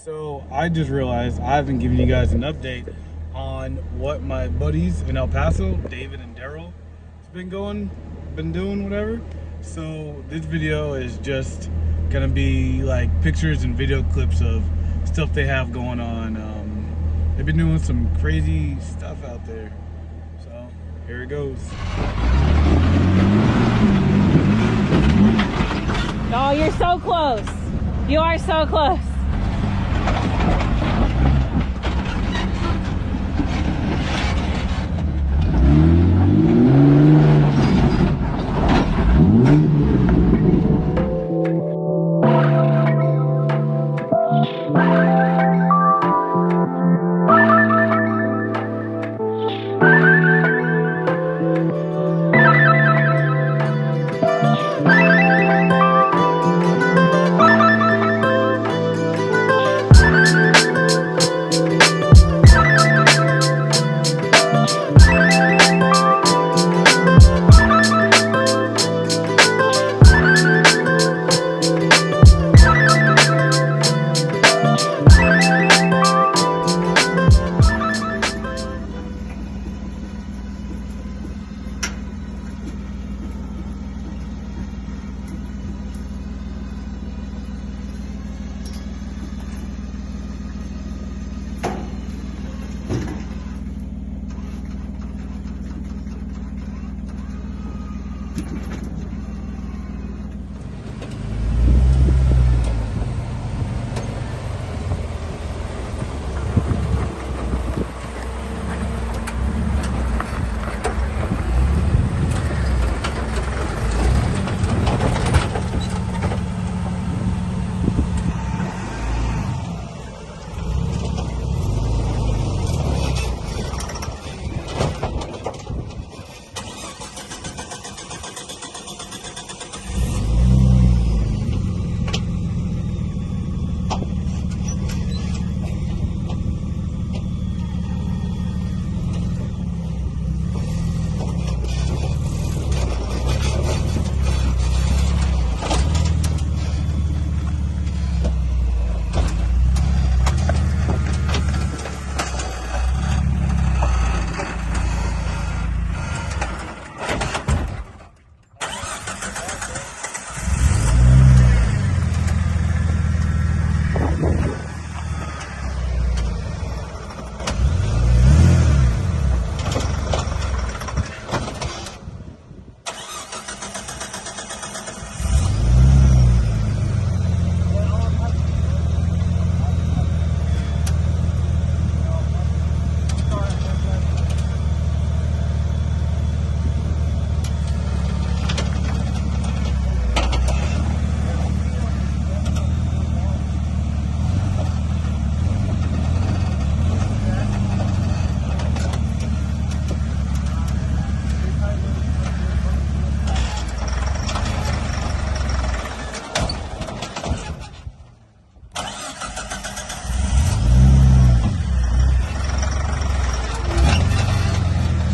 So I just realized I haven't given you guys an update on what my buddies in El Paso, David and Daryl, has been doing, whatever. So this video is just gonna be like pictures and video clips of stuff they have going on. They've been doing some crazy stuff out there. So here it goes. Oh, you're so close. You are so close.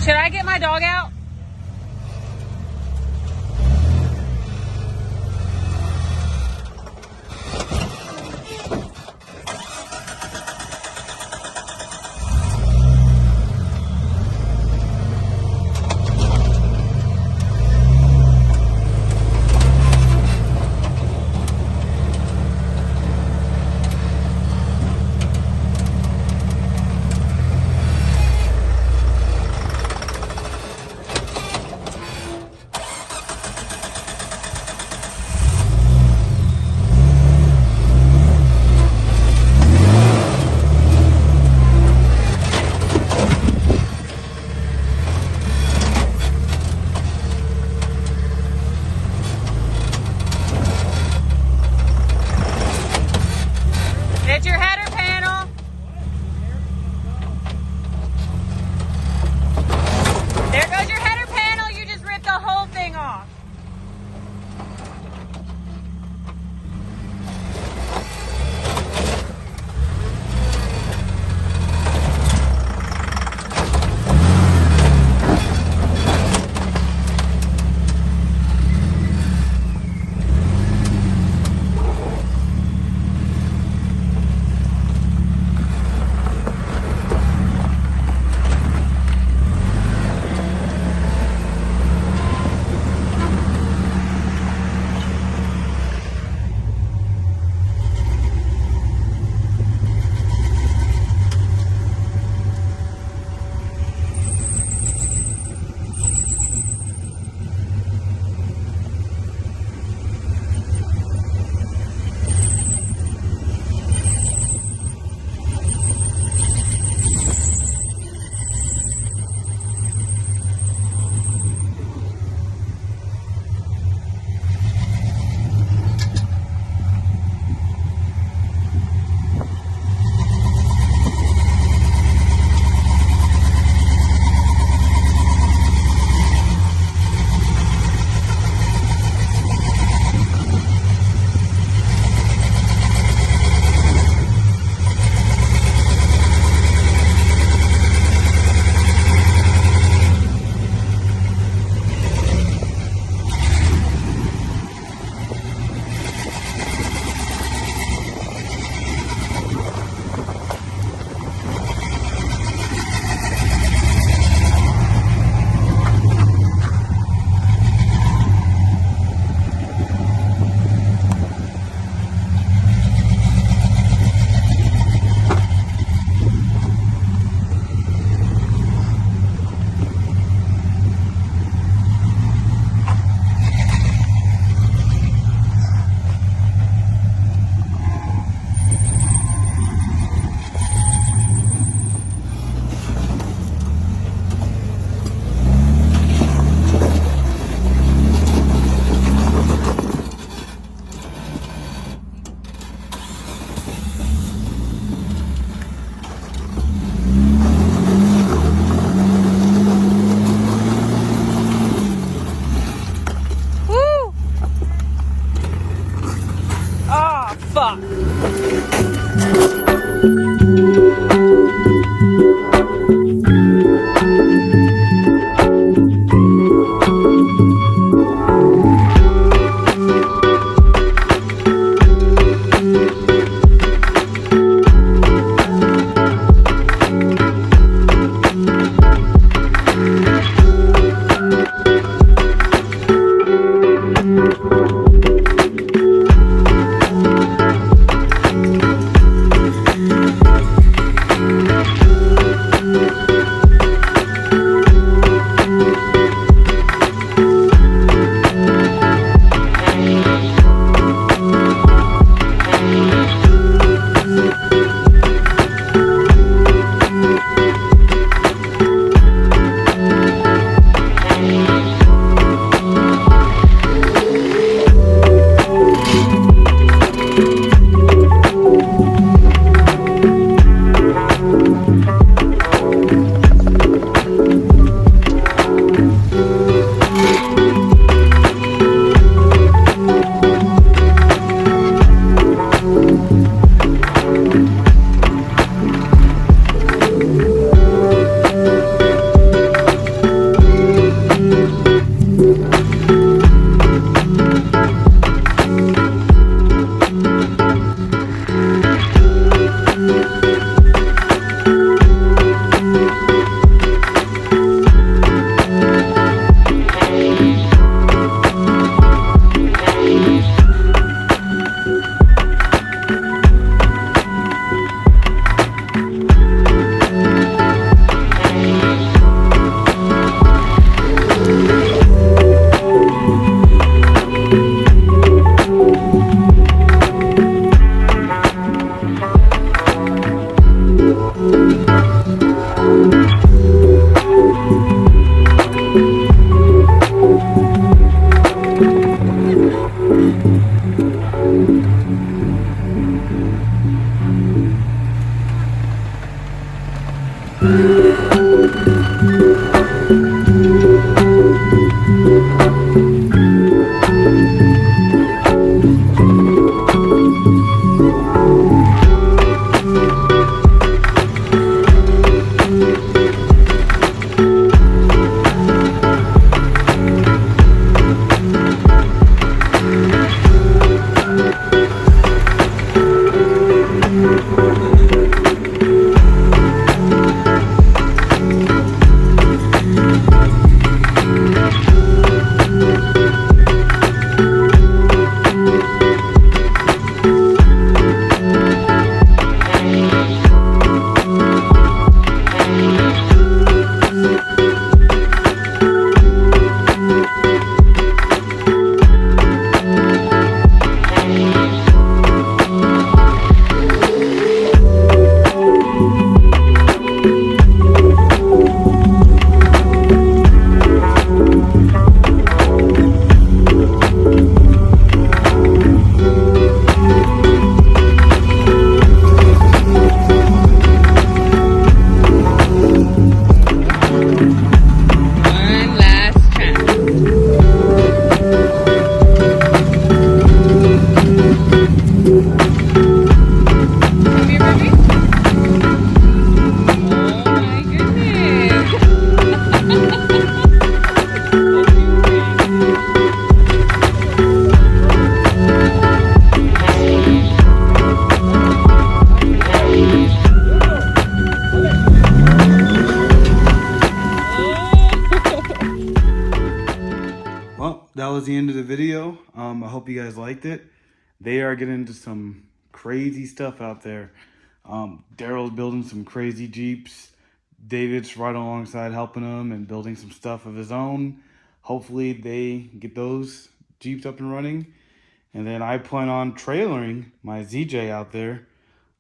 Should I get my dog out? Hit your header panel. There goes your header panel. You just ripped the whole thing off. Well, that was the end of the video. I hope you guys liked it. They are getting into some crazy stuff out there. Daryl's building some crazy Jeeps. David's right alongside helping him and building some stuff of his own. Hopefully they get those Jeeps up and running. And then I plan on trailering my ZJ out there.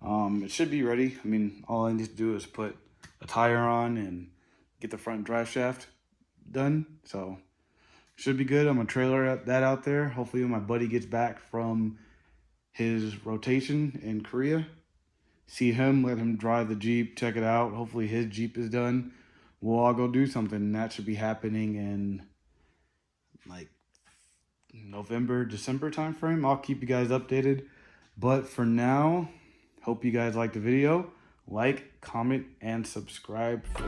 It should be ready. I mean, all I need to do is put a tire on and get the front drive shaft done. So should be good. I'm gonna trailer that out there. Hopefully when my buddy gets back from his rotation in Korea, see him, let him drive the Jeep, check it out. Hopefully his Jeep is done. We'll all go do something. And that should be happening in like November, December timeframe. I'll keep you guys updated. But for now, hope you guys liked the video. Like, comment, and subscribe for